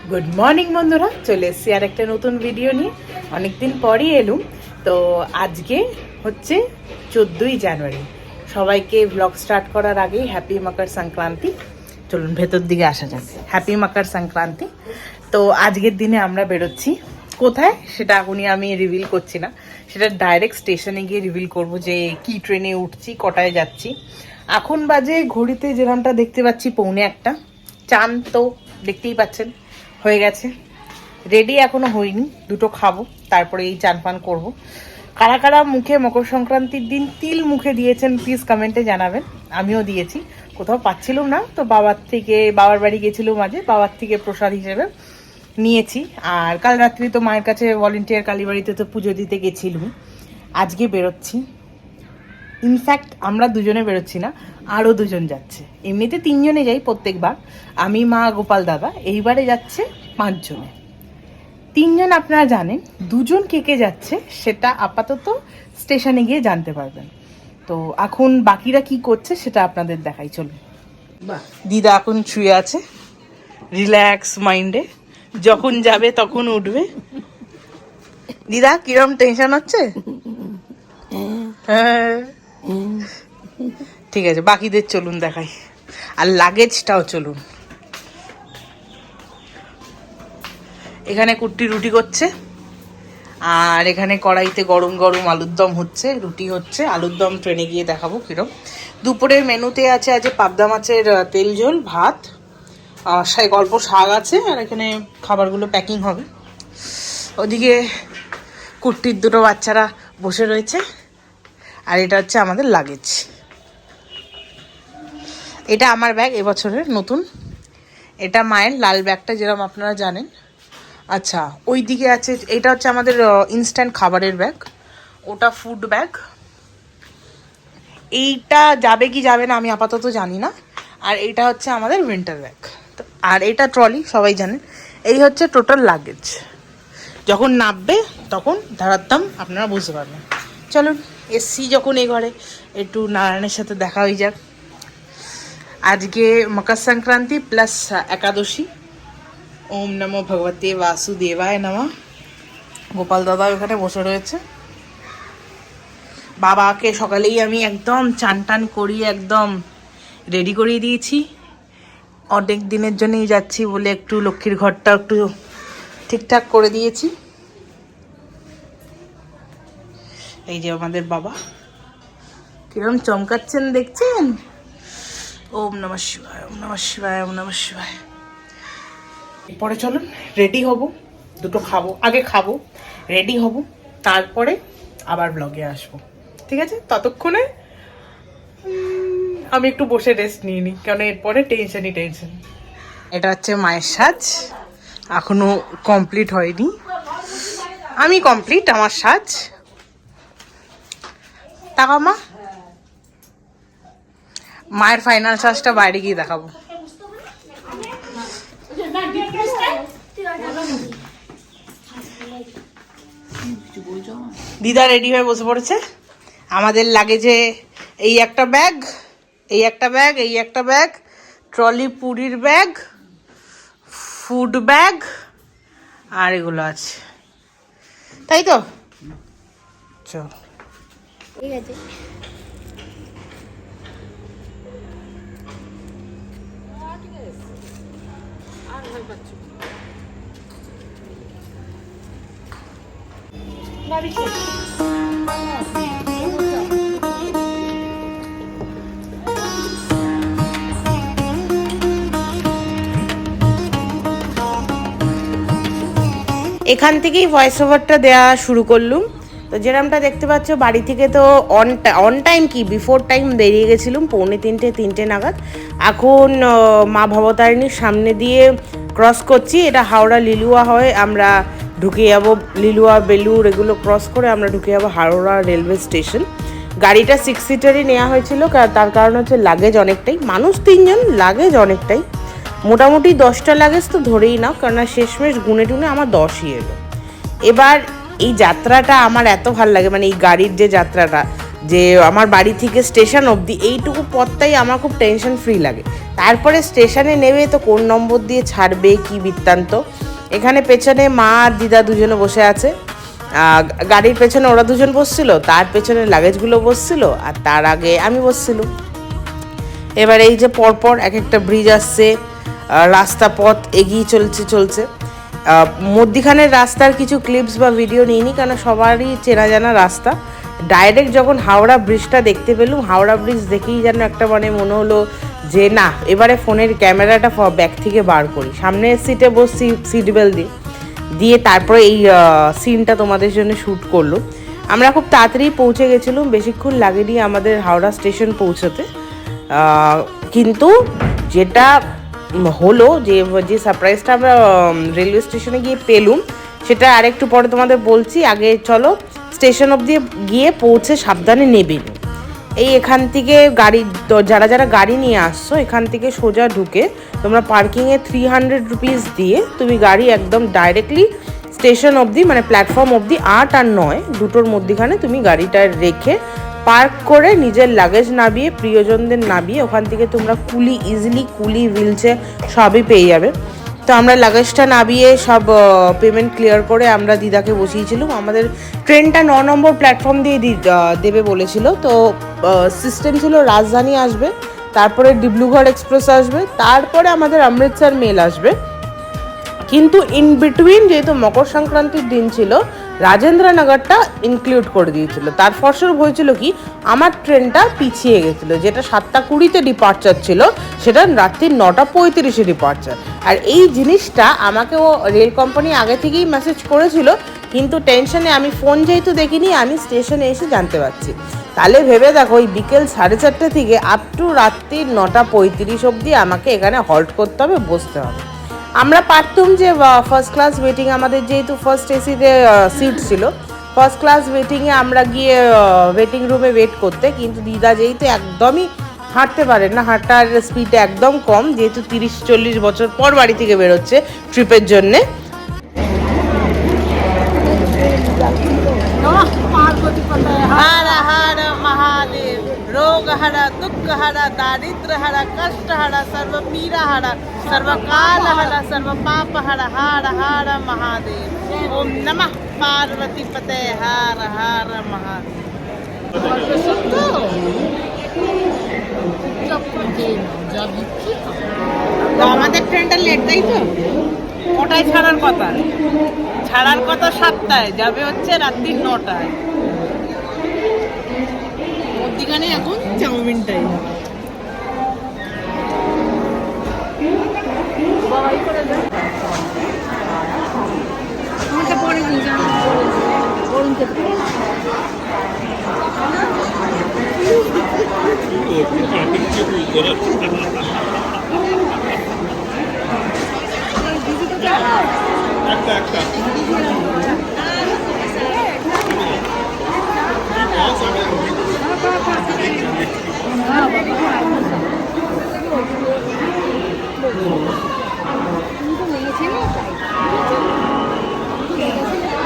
Good morning বন্ধুরা, চলে এসেছি আর একটা নতুন ভিডিও নিয়ে। অনেকদিন পরই এলুম। তো আজকে হচ্ছে 14ই জানুয়ারি। সবাইকে ব্লগ স্টার্ট করার আগেই হ্যাপি মকর সংক্রান্তি। চলুন ভেতর দিকে আসা যাক। হ্যাপি মকর সংক্রান্তি। তো আজকের দিনে আমরা বেরোচ্ছি কোথায় সেটা এখনই আমি রিভিল করছি না, সেটা ডাইরেক্ট স্টেশনে গিয়ে রিভিল করব যে কি ট্রেনে উঠছি, কটায় যাচ্ছি। এখন বাজে ঘড়িতে যেরকমটা দেখতে পাচ্ছি 1:45। চান তো দেখতেই পাচ্ছেন হয়ে গেছে, রেডি এখনো হইনি। দুটো খাবো, তারপরে এই চান পান করবো। কারা কারা মুখে মকর সংক্রান্তির দিন তিল মুখে দিয়েছেন প্লিজ কমেন্টে জানাবেন। আমিও দিয়েছি, কোথাও পাচ্ছিলাম না তো বাবার বাড়ি গেছিলাম, মাঝে বাবার থেকে প্রসাদ হিসেবে নিয়েছি। আর কাল রাত্রি তো মায়ের কাছে ভলেন্টিয়ার কালীবাড়িতে তো পুজো দিতে গেছিলাম। আজকে বেরোচ্ছি। ইনফ্যাক্ট আমরা দুজনে বেরোচ্ছি না, আরও দুজন যাচ্ছে। এমনিতে 3 জনে যাই প্রত্যেকবার, আমি, মা, গোপাল দাদা। এইবারে যাচ্ছে 5 জনে। 3 জন আপনারা জানেন, 2 জন কে কে যাচ্ছে সেটা আপাতত স্টেশনে গিয়ে জানতে পারবেন। তো এখন বাকিরা কি করছে সেটা আপনাদের দেখাই। চলুন। দিদা এখন শুয়ে আছে রিল্যাক্স মাইন্ডে, যখন যাবে তখন উঠবে। দিদা কিরম টেনশন হচ্ছে? হ্যাঁ ঠিক আছে, বাকিদের চলুন দেখাই। আর লাগেজটাও চলুন। এখানে কুট্টি রুটি করছে, আর এখানে কড়াইতে গরম গরম আলুর দম হচ্ছে, রুটি হচ্ছে। আলুর দম ট্রেনে গিয়ে দেখাবো কিরম। দুপুরের মেনুতে আছে আজ পাবদা মাছের তেল ঝোল, ভাত, গল্প শাক আছে। আর এখানে খাবারগুলো প্যাকিং হবে। ওদিকে কুট্টির দুটো বাচ্চারা বসে রয়েছে। আর এটা হচ্ছে আমাদের লাগেজ। এটা আমার ব্যাগ, এবছরের নতুন। এটা মায়ের লাল ব্যাগটা, যেরকম আপনারা জানেন। আচ্ছা, ওই দিকে আছে, এটা হচ্ছে আমাদের ইনস্ট্যান্ট খাবারের ব্যাগ, ওটা ফুড ব্যাগ। এইটা যাবে কি যাবে না আমি আপাতত জানি না। আর এইটা হচ্ছে আমাদের উইন্টার ব্যাগ। আর এটা ট্রলি, সবাই জানেন। এই হচ্ছে টোটাল লাগেজ। যখন নামবে তখন ধরাতাম, আপনারা বুঝতে পারবেন। চলুন, এসছি যখন এই ঘরে, একটু নারায়ণের সাথে দেখা হয়ে যাক। আজকে মকর সংক্রান্তি প্লাস একাদশী। ওম নমো ভগবতে বাসুদেবায় নমঃ। গোপাল দাদা ওখানে বসে রয়েছে। বাবাকে সকালেই আমি একদম চান টান করিয়ে একদম রেডি করিয়ে দিয়েছি। অনেক দিনের জন্যই যাচ্ছি বলে একটু লক্ষ্মীর ঘরটা একটু ঠিকঠাক করে দিয়েছি। এই যে আমাদের বাবা কিরম চমকাচ্ছেন দেখছেন। ওম নমঃ শিবায়, ওম নমঃ শিবায়, ওম নমঃ শিবায়। পরে চলুন রেডি হব, দুটো খাবো, আগে খাবো, রেডি হব, তারপরে আবার ব্লগে আসবো। ঠিক আছে? ততক্ষণে আমি একটু বসে রেস্ট নিয়ে নিই, কারণ এরপরে টেনশনই টেনশন। এটা হচ্ছে মায়ের সাজ, এখনো কমপ্লিট হয়নি। আমি কমপ্লিট আমার সাজ। টাকা মা, মায়ের ফাইনাল সাজটা বাইরে গিয়ে দেখাবো। দিদা রেডি হয়ে বসে পড়েছে। আমাদের লাগেজে এই একটা ব্যাগ, এই একটা ব্যাগ, এই একটা ব্যাগ, ট্রলি পুরীর ব্যাগ, ফুড ব্যাগ, আর এগুলো আছে, তাই তো? চল ঠিক আছে। এখান থেকেই ভয়েস ওভারটা দেওয়া শুরু করলুম। তো যেরকমটা দেখতে পাচ্ছ, বাড়ি থেকে তো অন টাইম কি বিফোর টাইম বেরিয়ে গেছিলাম, 2:45-3টে নাগাদ। এখন মা ভবতারিণীর সামনে দিয়ে ক্রস করছি। এটা হাওড়া লিলুয়া হয়ে আমরা ঢুকে যাবো, লিলুয়া বেলুর এগুলো ক্রস করে আমরা ঢুকে যাবো হাওড়া রেলওয়ে স্টেশন। গাড়িটা 6 সিটারই নেওয়া হয়েছিল, তার কারণ হচ্ছে লাগেজ অনেকটাই, মানুষ 3 জন, লাগেজ অনেকটাই। মোটামুটি 10টা লাগেজ তো ধরেই নাও, কেননা শেষমেশ গুনে টুনে আমার 10ই এলো। এবার এই যাত্রাটা আমার এত ভালো লাগে, মানে এই গাড়ির যে যাত্রাটা, যে আমার বাড়ি থেকে স্টেশন অবধি এইটুকু পথটাই আমার খুব টেনশন ফ্রি লাগে। তারপরে স্টেশনে নেমে তো কোন নম্বর দিয়ে ছাড়বে কি বৃত্তান্ত। এখানে পেছনে মা আর দিদা দুজনে বসে আছে, গাড়ির পেছনে ওরা দুজন বসছিল, তার পেছনে লাগেজগুলো বসছিল, আর তার আগে আমি বসছিল। এবার এই যে পরপর এক একটা ব্রিজ আসছে, রাস্তা পথ এগিয়ে চলছে। মধ্যিখানের রাস্তার কিছু ক্লিপস বা ভিডিও নিইনি, কারণ সবারই চেনা জানা রাস্তা। ডাইরেক্ট যখন হাওড়া ব্রিজটা দেখতে পেলুম, হাওড়া ব্রিজ দেখেই যেন একটা মানে মনে হলো যে না, এবারে ফোনের ক্যামেরাটা ব্যাক থেকে বার করি। সামনের সিটে বসছি সিট বেল্ট দিয়ে তারপরে এই সিনটা তোমাদের জন্য শ্যুট করলো। আমরা খুব তাড়াতাড়ি পৌঁছে গেছিলাম, বেশিক্ষণ লাগেনি আমাদের হাওড়া স্টেশন পৌঁছতে। কিন্তু যেটা হলো যে সারপ্রাইজটা আমরা রেলওয়ে স্টেশনে গিয়ে পেলুম, সেটা আরেকটু পরে তোমাদের বলছি। আগে চলো স্টেশন অবধি গিয়ে পৌঁছে সাবধানে নেবেন। এই এখান থেকে গাড়ি, যারা গাড়ি নিয়ে আসছো এখান থেকে সোজা ঢুকে তোমরা পার্কিংয়ে 300 রুপিস দিয়ে তুমি গাড়ি একদম ডাইরেক্টলি স্টেশন অবধি, মানে প্ল্যাটফর্ম অবধি 8 আর 9 দুটোর মধ্যখানে তুমি গাড়িটা রেখে পার্ক করে নিজের লাগেজ নামিয়ে, প্রিয়জনদের নামিয়ে ওখান থেকে তোমরা ইজিলি কুলি হুইলচেয়ার সবই পেয়ে যাবে। তো আমরা লাগেজটা নামিয়ে সব পেমেন্ট ক্লিয়ার করে আমরা দিদাকে বসিয়েছিলাম। আমাদের ট্রেনটা 9 নম্বর প্ল্যাটফর্ম দিয়ে দেবে বলেছিল। তো সিস্টেম ছিল রাজধানী আসবে, তারপরে ডিব্রুগড় এক্সপ্রেস আসবে, তারপরে আমাদের অমৃতসর মেল আসবে। কিন্তু ইন বিটুইন যেহেতু মকর সংক্রান্তির দিন ছিল, রাজেন্দ্রনগরটা ইনক্লুড করে দিয়েছিল। তার ফলস্বরূপ হয়েছিল কি, আমার ট্রেনটা পিছিয়ে গেছিলো। যেটা 7:20 ডিপার্চার ছিল, সেটা রাত্রি 9:35 ডিপার্চার। আর এই জিনিসটা আমাকেও রেল কোম্পানি আগে থেকেই মেসেজ করেছিল, কিন্তু টেনশনে আমি ফোন যেহেতু দেখিনি, আমি স্টেশনে এসে জানতে পারছি। তাহলে ভেবে দেখো, ওই বিকেল 4:30 থেকে আপ টু রাত্রি 9:35 অবধি আমাকে এখানে হল্ট করতে হবে, বসতে হবে। আমরা পারতুম যে ফার্স্ট ক্লাস ওয়েটিং, আমাদের যেহেতু ফার্স্ট এসিতে সিট ছিল, ফার্স্ট ক্লাস ওয়েটিংয়ে আমরা গিয়ে ওয়েটিং রুমে ওয়েট করতে। কিন্তু দিদা যেহেতু একদমই হাঁটতে পারেন না, হাঁটার স্পিড একদম কম, যেহেতু 30-40 বছর পর বাড়ি থেকে বেরোচ্ছে ট্রিপের জন্যে। हर हर महादेव, रोग हरा, दुख हरा, दारिद्र हरा, कष्ट हरा, सर्व पीड़ा हरा, सर्व काल हरा, सर्व पाप हरा, हर हर महादेव। ओम नमः पार्वती पते, हर हर महादेव। আমাদের ট্রেনটা লেট, তাই তো? ওটাই ছাড়ার কথা 7টায়, যাবে হচ্ছে রাত্রি 9টায়। মধ্যিখানে এখন চাউমিনটাই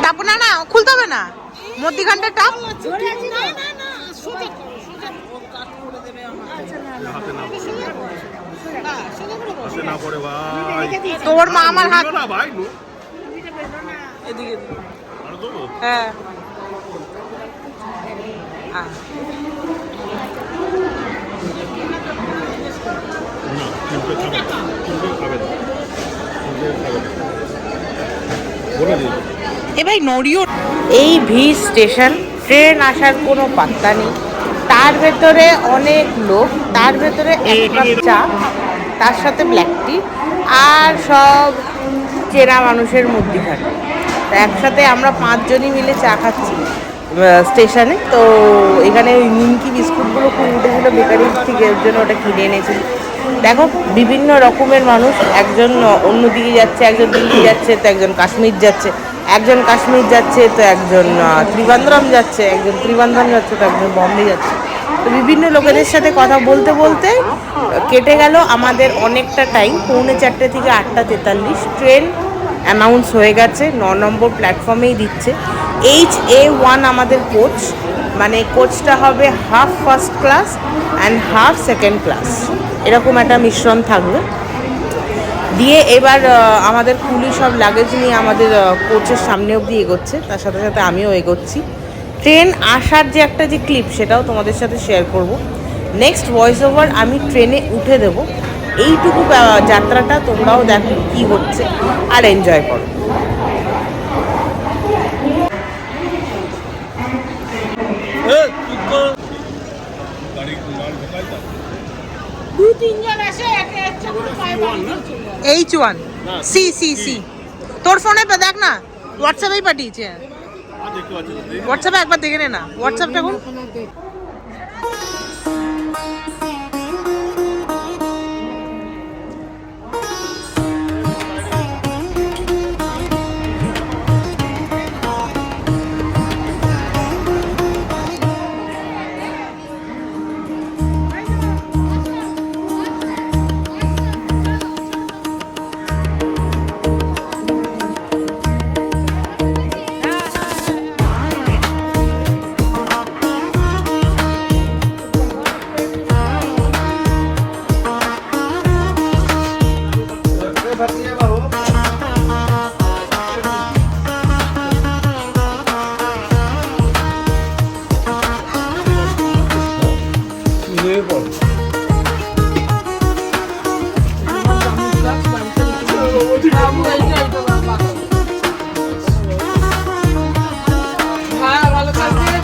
টাপ না খুলতে হবে না, মধ্যিখানটা টাপ। তোর মা আমার হাত, হ্যাঁ এবার নড়িও। এই ভিড় স্টেশন, ট্রেন আসার কোনো পাত্তা নেই। তার ভেতরে অনেক লোক, তার ভেতরে এক কাপ চা, তার সাথে ব্ল্যাক টি, আর সব চেনা মানুষের মধ্যেখানে। তো একসাথে আমরা 5 জনই মিলে চা খাচ্ছি স্টেশনে। তো এখানে নিমকি বিস্কুটগুলো খুব উঠেছিল বেকারির থেকে, ওর জন্য ওটা কিনে এনেছি। দেখো বিভিন্ন রকমের মানুষ, একজন অন্যদিকে যাচ্ছে, একজন দিল্লি যাচ্ছে, তো একজন কাশ্মীর যাচ্ছে, একজন কাশ্মীর যাচ্ছে, তো একজন ত্রিবান্দ্রম যাচ্ছে, একজন ত্রিবান্দ্রম যাচ্ছে, তো একজন বম্বে যাচ্ছে। তো বিভিন্ন লোকেদের সাথে কথা বলতে বলতে কেটে গেল আমাদের অনেকটা টাইম। 4:45 থেকে 8:43 ট্রেন অ্যানাউন্স হয়ে গেছে, 9 নম্বর প্ল্যাটফর্মেই দিচ্ছে। HA1 আমাদের কোচ। মানে কোচটা হবে half first class and half second class, এরকম একটা মিশ্রণ থাকবে। দিয়ে এবার আমাদের কুলি সব লাগেজ নিয়ে আমাদের কোচের সামনে অবধি এগোচ্ছে, তার সাথে সাথে আমিও এগোচ্ছি। ট্রেন আসার যে একটা যে ক্লিপ সেটাও তোমাদের সাথে শেয়ার করব। নেক্সট ভয়েস ওভার আমি ট্রেনে উঠে দেব। এইটুকু যাত্রাটা তোমরাও দেখো কি হচ্ছে আর এনজয় করো। H1 সি তোর ফোনে দেখ না, হোয়াটসঅ্যাপেই পাঠিয়েছে। হোয়াটসঅ্যাপে একবার দেখে নে না, হোয়াটসঅ্যাপটা কোন।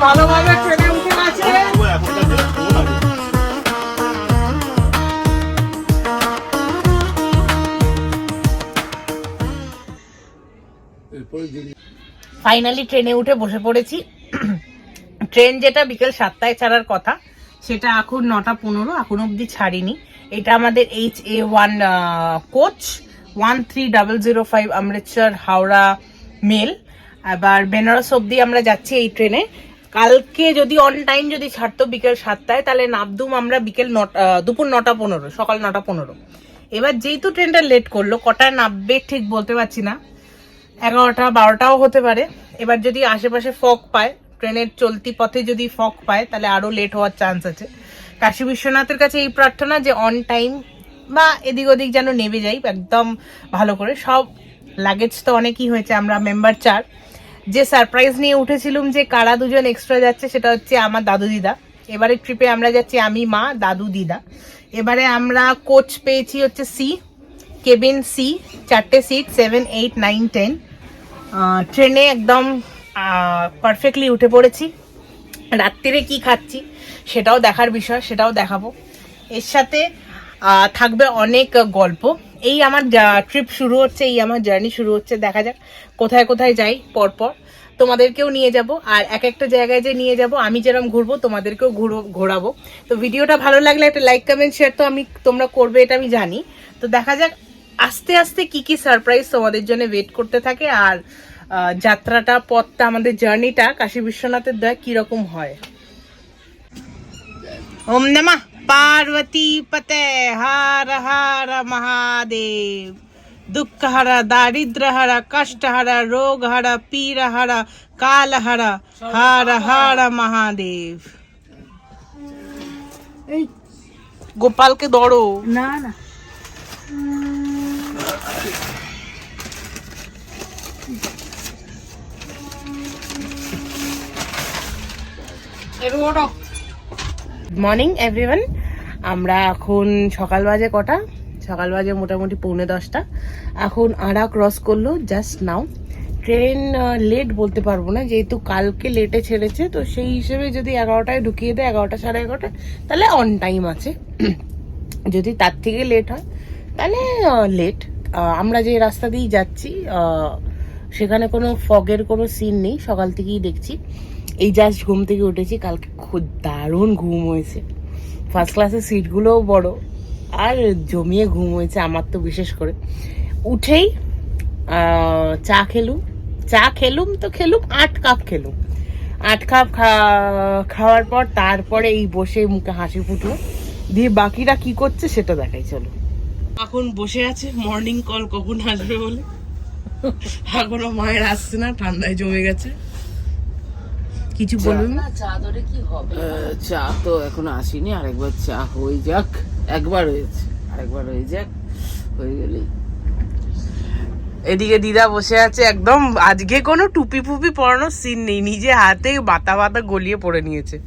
ভালোভাবে ট্রেনে উঠে আছে। ফাইনালি ট্রেনে উঠে বসে পড়েছি। ট্রেন যেটা বিকেল 7টায় ছাড়ার কথা সেটা এখন 9:15, এখন অবধি ছাড়িনি। এটা আমাদের HA1 coach 13005 Amritsar Howrah mail. এবার বেনারস অবধি আমরা যাচ্ছি এই ট্রেনে। কালকে যদি অন টাইম যদি ছাড়তো বিকেল 7টায় তাহলে নামদুম আমরা দুপুর 9:15, সকাল 9:15। এবার যেহেতু ট্রেনটা লেট করলো, কটায় নামবে ঠিক বলতে পারছি না, 11টা 12টাও হতে পারে। এবার যদি আশেপাশে ফগ পায়, ট্রেনের চলতি পথে যদি ফগ পায় তাহলে আরো লেট হওয়ার চান্স আছে। কাশী বিশ্বনাথের কাছে এই প্রার্থনা যে অন টাইম বা এদিক ওদিক যেন নেমে যাই একদম ভালো করে। সব লাগেজ তো অনেকই হয়েছে, আমরা মেম্বার 4। যে সারপ্রাইজ নিয়ে উঠেছিলাম যে কারা দুজন এক্সট্রা যাচ্ছে সেটা হচ্ছে আমার দাদু দিদা। এবারে ট্রিপে আমরা যাচ্ছি আমি, মা, দাদু, দিদা। এবারে আমরা কোচ পেয়েছি হচ্ছে সি, কেবিন সি, 4টে সিট 7, 8, 9, 10। ট্রেনে একদম পারফেক্টলি উঠে পড়েছি। রাত্রিরে কি খাচ্ছি সেটাও দেখার বিষয়, সেটাও দেখাবো। এর সাথে থাকবে অনেক গল্প। এই আমার ট্রিপ শুরু হচ্ছে, এই আমার জার্নি শুরু হচ্ছে। দেখা যাক কোথায় কোথায় যাই, পরপর তোমাদেরকেও নিয়ে যাব। আর এক একটা জায়গায় যে নিয়ে যাব, আমি যেরকম ঘুরবো তোমাদেরকেও ঘোরাবো। তো ভিডিওটা ভালো লাগলে একটা লাইক, কমেন্ট, শেয়ার তো তোমরা করবে, এটা আমি জানি। তো দেখা যাক আস্তে আস্তে কি কি সারপ্রাইজ তোমাদের জন্য ওয়েট করতে থাকে, আর যাত্রাটা, পথটা, আমাদের জার্নিটা কাশী বিশ্বনাথের দয়া কিরকম হয়। ওম নমঃ পার্বতী পতে হর হর মহাদেব। দুঃখ হরা, দারিদ্র হরা, কষ্ট হরা, রোগ হরা, পীর হরা, কাল হরা, হর হর মহাদেব। এই গোপালকে ধরো না না। Morning everyone. আমরা এখন সকাল বাজে কটা, সকাল বাজে মোটামুটি 9:45। এখন আড়া ক্রস করলো জাস্ট নাও। ট্রেন লেট বলতে পারবো না, যেহেতু কালকে লেটে ছেড়েছে, তো সেই হিসেবে যদি 11টায় ঢুকিয়ে দেয়, 11টা সাড়ে 11টা, তাহলে অন টাইম আছে। যদি তার থেকে লেট হয় তাহলে লেট। আমরা যে রাস্তা দিয়ে যাচ্ছি সেখানে কোনো ফগের কোনো সিন নেই, সকাল থেকেই দেখছি। এই জাস্ট ঘুম থেকে উঠেছি, কালকে খুব দারুণ ঘুম হয়েছে। ফার্স্ট ক্লাসের সিটগুলোও বড়, আর জমিয়ে ঘুম হয়েছে আমার তো বিশেষ করে। উঠেই চা খেলুম 8 কাপ খেলুম। 8 কাপ খাওয়ার পর তারপরে এই বসে মুখে হাসি ফুটলো। দিয়ে বাকিরা কি করছে সেটা দেখাই, চলো। এখন বসে আছে মর্নিং কল কখন আসবে বলে, এখনো মায়ের আসছে না, ঠান্ডায় জমে গেছে। কিছু বলুন। চা তো এখনো আসেনি, আরেকবার চা হয়ে যাক। একবার হয়েছে, আরেকবার হয়ে যাক, হয়ে গেলেই। এদিকে দিদা বসে আছে একদম, আজকে কোনো টুপি ফুপি পরানোর সিন নেই, নিজে হাতে বাতা বাতা গলিয়ে পড়ে নিয়েছে।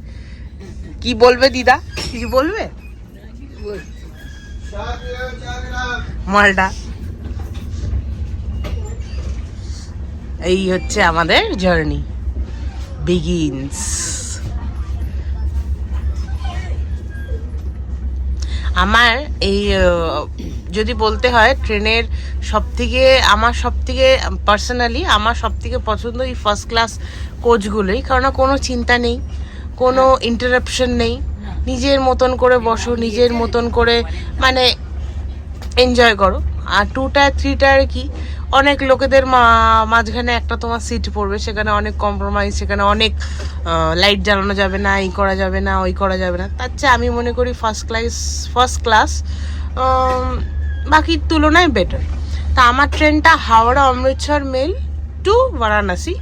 কি বলবে দিদা, কিছু বলবে? মালটা এই হচ্ছে আমাদের জার্নি বিগিনস। আমার এই যদি বলতে হয় ট্রেনের আমার সব থেকে পার্সোনালি আমার সব থেকে পছন্দ এই ফার্স্ট ক্লাস কোচগুলোই, কারণ কোনো চিন্তা নেই, কোনো ইন্টারাপশন নেই, নিজের মতন করে বসো, নিজের মতন করে মানে এনজয় করো। আর 2 টায়ার 3 টায়ার কি অনেক লোকেদের মাঝখানে একটা তোমার সিট পড়বে, সেখানে অনেক কম্প্রোমাইজ, সেখানে অনেক লাইট জ্বালানো যাবে না, এই করা যাবে না, ওই করা যাবে না। তার চেয়ে আমি মনে করি ফার্স্ট ক্লাস বাকির তুলনায় বেটার। তা আমার ট্রেনটা হাওড়া অমৃতসর মেল টু বারাণসী।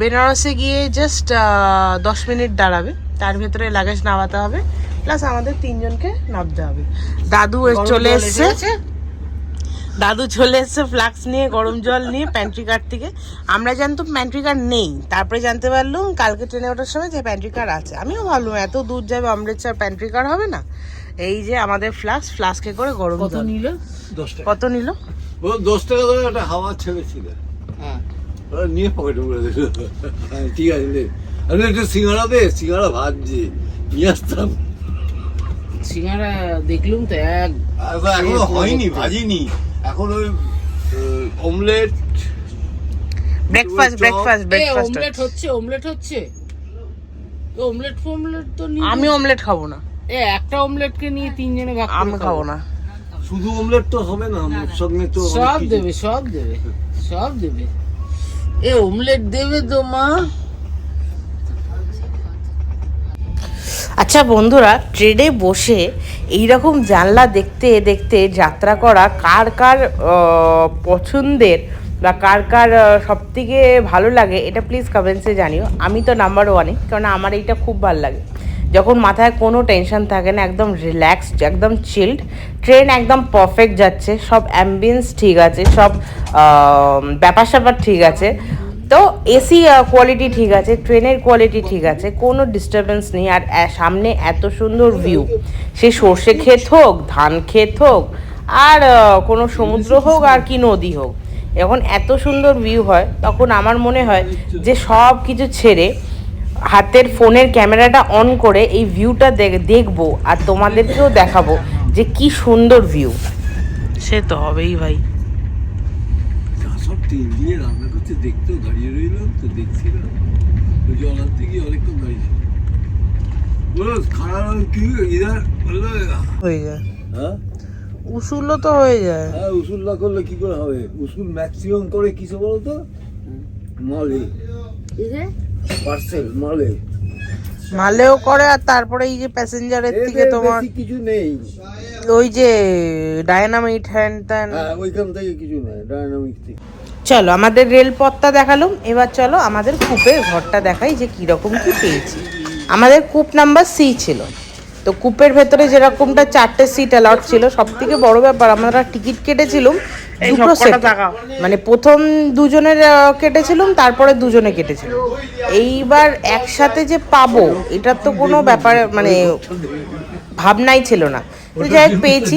বেনারসে গিয়ে জাস্ট 10 মিনিট দাঁড়াবে, তার ভেতরে লাগেজ নামাতে হবে, প্লাস আমাদের 3 জনকে নামতে হবে। দাদু চলে এসছে, দাদু চলে এসছে ফ্লাক্স নিয়ে, গরম জল নিয়ে প্যান্ট্রি কার থেকে। আমরা জানতাম প্যান্ট্রি কার নেই, তারপরে জানতে পারলাম কালকে ট্রেনে ওঠার সময় যে প্যান্ট্রি কার আছে। আমিও ভাবলাম এত দূর যাবে অমৃতসর, প্যান্ট্রি কার হবে না। এই যে আমাদের ফ্লাস্কে করে গরম জল নিল। কত নিল? ও 10 টাকা ধরে একটা হাওয়া ছেড়েছিল, হ্যাঁ, ওরা নিয়ে পকেটে পড়ে দিল। ঠিক আছে, আমি একটা সিঙ্গাড়া দে, সিঙ্গাড়া ভাজছি নিয়ে আসতাম। সিঙ্গারা দেখলুম তো এখনো হয়নি, ভাজিনি এখন। ওই অমলেট, ব্রেকফাস্ট অমলেট হচ্ছে, অমলেট হচ্ছে। অমলেট তো আমি অমলেট খাবো না, একটা অমলেটকে নিয়ে 3 জনে ভাগ করে আমি খাবো না। শুধু অমলেট তো হবে না, সঙ্গে তো সব দেবে, সব দেবে, সব দেবে। অমলেট দেবে তো মা। আচ্ছা বন্ধুরা, ট্রেনে বসে এইরকম জানলা দেখতে দেখতে যাত্রা করা কার কার পছন্দের বা কার কার সব থেকে ভালো লাগে, এটা প্লিজ কমেন্টসে জানিও। আমি তো নাম্বার 1-এ, কারণ আমার এইটা খুব ভালো লাগে। যখন মাথায় কোনো টেনশন থাকে না, একদম রিল্যাক্সড, একদম চিল্ড, ট্রেন একদম পারফেক্ট যাচ্ছে, সব অ্যাম্বিয়েন্স ঠিক আছে, সব ব্যাপার স্যাপার ঠিক আছে, তো এসি কোয়ালিটি ঠিক আছে, ট্রেনের কোয়ালিটি ঠিক আছে, কোনো ডিস্টারবেন্স নেই। আর সামনে এত সুন্দর ভিউ, সে সর্ষে ক্ষেত হোক, ধান ক্ষেত হোক, আর কোনো সমুদ্র হোক আর কি নদী হোক, যখন এত সুন্দর ভিউ হয় তখন আমার মনে হয় যে সব কিছু ছেড়ে হাতের ফোনের ক্যামেরাটা অন করে এই ভিউটা দেখবো আর তোমাদেরকেও দেখাবো যে কি সুন্দর ভিউ। সে তো হবেই ভাই। সব তেল দিয়ে রান্না করতে দেখতেও দাঁড়িয়ে রইলাম, তো দেখছিলাম ওই জলার থেকে অনেকক্ষণ দাঁড়িয়েছিল। বলো খারাপ কি ইধার হয়ে যায়, হ্যাঁ উসুলও তো হয়ে যায়। হ্যাঁ, উসুল না করলে কি করে হবে? উসুল ম্যাক্সিমাম করে কিসে বলো তো? মলে, পার্সেল মলে মালেও করে, আর তারপরে এই যে প্যাসেঞ্জারের থেকে তোমার কিছু নেই, ওই যে ডায়নামিট হ্যান্ড ত্যান, ওইখান থেকে কিছু নেই, ডায়নামিক থেকে। চলো আমাদের রেলপথটা দেখালাম, এবার চলো আমাদের কূপের ঘরটা দেখাই যে কিরকম কি পেয়েছি। আমাদের কূপ নাম্বার সি ছিল, তো কূপের ভেতরে যেরকমটা 4টে সিট অ্যালাউড ছিল। সব থেকে বড় ব্যাপার, আমরা টিকিট কেটেছিলাম 2 সেট, মানে প্রথম 2 জনের কেটেছিলাম, তারপরে 2 জনে কেটেছিলাম। এইবার একসাথে যে পাবো এটার তো কোনো ব্যাপার মানে ভাবনাই ছিল না, তো যাই হোক পেয়েছি।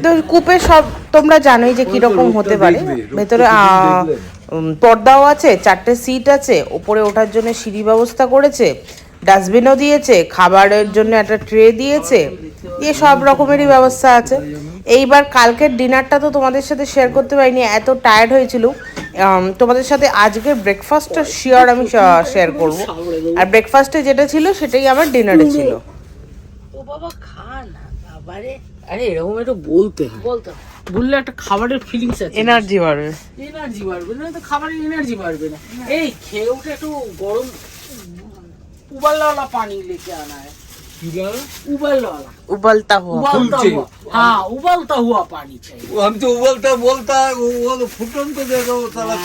তো কূপে সব তোমরা জানোই যে কিরকম হতে পারে, ভেতরে পর্দাও আছে, 4টে সিট আছে, ওপরে ওঠার জন্য সিঁড়ি ব্যবস্থা করেছে, ডাস্টবিনও দিয়েছে, খাবারের জন্য একটা ট্রে দিয়েছে, দিয়ে সব রকমেরই ব্যবস্থা আছে। এইবার কালকের ডিনারটা তো তোমাদের সাথে শেয়ার করতে পারিনি, এত টায়ার্ড হয়েছিল। তোমাদের সাথে আজকের ব্রেকফাস্টটা শিওর আমি শেয়ার করব, আর ব্রেকফাস্টে যেটা ছিল সেটাই আমার ডিনারে ছিল। ও বাবা খা না বাবারে, আরে এরকম একটু বলতে বললে একটা খাবারের ফিলিংস আছে, এনার্জি বাড়বে, এনার্জি বাড়বে না তো খাবারের এনার্জি বাড়বে না। এই খেয়ে উঠে একটু গরম उबलने पानी लेके आना है, उबलता हुआ, हाँ उबलता हुआ पानी चाहिए। हम तो उबलता बोलता है, वो तो फुटन तो देगा वो साला।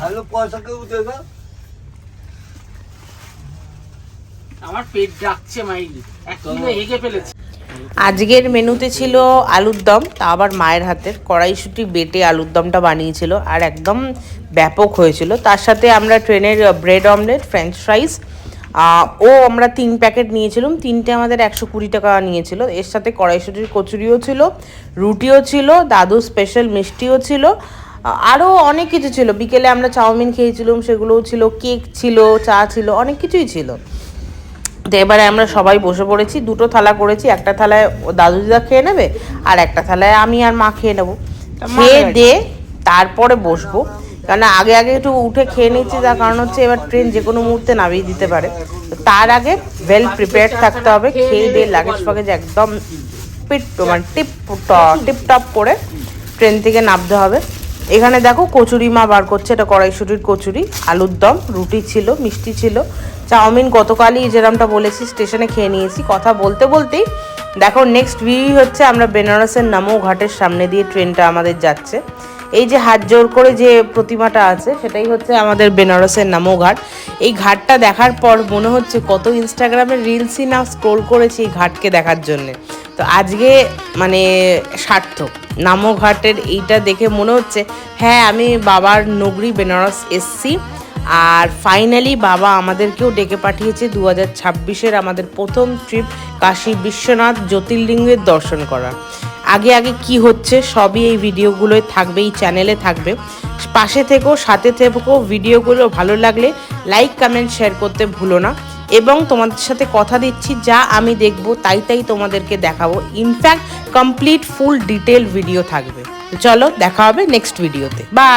हेलो पैसा क्यों देगा? আমার পেট ডাকছে মাইরি, একদিনে হেগে ফেলেছে। আজকের মেনুতে ছিল আলুর দম, তা আবার মায়ের হাতের কড়াইশুঁটি বেটে আলুর দমটা বানিয়েছিল আর একদম ব্যাপক হয়েছিল। তার সাথে আমরা ট্রেনের ব্রেড অমলেট, ফ্রেঞ্চ ফ্রাইস আমরা 3 প্যাকেট নিয়েছিলাম, 3টে আমাদের 120 টাকা নিয়েছিল। এর সাথে কড়াইশুঁটির কচুরিও ছিল, রুটিও ছিল, দাদু স্পেশাল মিষ্টিও ছিল, আরও অনেক কিছু ছিল। বিকেলে আমরা চাউমিন খেয়েছিলাম, সেগুলোও ছিল, কেক ছিল, চা ছিল, অনেক কিছুই ছিল। তো এবারে আমরা সবাই বসে পড়েছি, 2টো থালা করেছি, একটা থালায় দাদু দিদা খেয়ে নেবে আর একটা থালায় আমি আর মা খেয়ে নেবো। খেয়ে দিয়ে তারপরে বসবো, কারণ আগে একটু উঠে খেয়ে নিচ্ছি, তার কারণ হচ্ছে এবার ট্রেন যে কোনো মুহূর্তে নামিয়ে দিতে পারে। তো তার আগে ওয়েল প্রিপেয়ার্ড থাকতে হবে। খেয়ে দিয়ে লাগেজ ফাগেজ একদম টিপ টপ করে ট্রেন থেকে নামতে হবে। এখানে দেখো কচুরি মা বার করছে, এটা কড়াইশুঁটির কচুরি, আলুর দম, রুটি ছিল, মিষ্টি ছিল, চাউমিন গতকালই যেরকমটা বলেছি স্টেশনে খেয়ে নিয়েছি। কথা বলতে বলতেই দেখো নেক্সট ভিউ হচ্ছে আমরা বেনারসের নামো ঘাটের সামনে দিয়ে ট্রেনটা আমাদের যাচ্ছে। এই যে হাত জোর করে যে প্রতিমাটা আছে সেটাই হচ্ছে আমাদের বেনারসের নামো ঘাট। এই ঘাটটা দেখার পর মনে হচ্ছে কত ইনস্টাগ্রামের রিলসই না স্ক্রোল করেছি এই ঘাটকে দেখার জন্যে। তো আজকে মানে সার্থক, নামো ঘাটের এইটা দেখে মনে হচ্ছে হ্যাঁ আমি বাবার নগরী বেনারস এসছি। আর ফাইনালি বাবা আমাদেরকেও ডেকে পাঠিয়েছে 2026-এর আমাদের প্রথম ট্রিপ কাশী বিশ্বনাথ জ্যোতির্লিঙ্গের দর্শন করা। আগে কি হচ্ছে সবই এই ভিডিওগুলোয় থাকবে, এই চ্যানেলে থাকবে। পাশে থেকো, সাথে থেকো। ভিডিওগুলো ভালো লাগলে লাইক, কমেন্ট, শেয়ার করতে ভুলো না। এবং তোমাদের সাথে কথা দিচ্ছি, যা আমি দেখবো তাই তোমাদেরকে দেখাবো। In fact complete full detail video থাকবে। চলো দেখা হবে নেক্সট ভিডিওতে। বাই।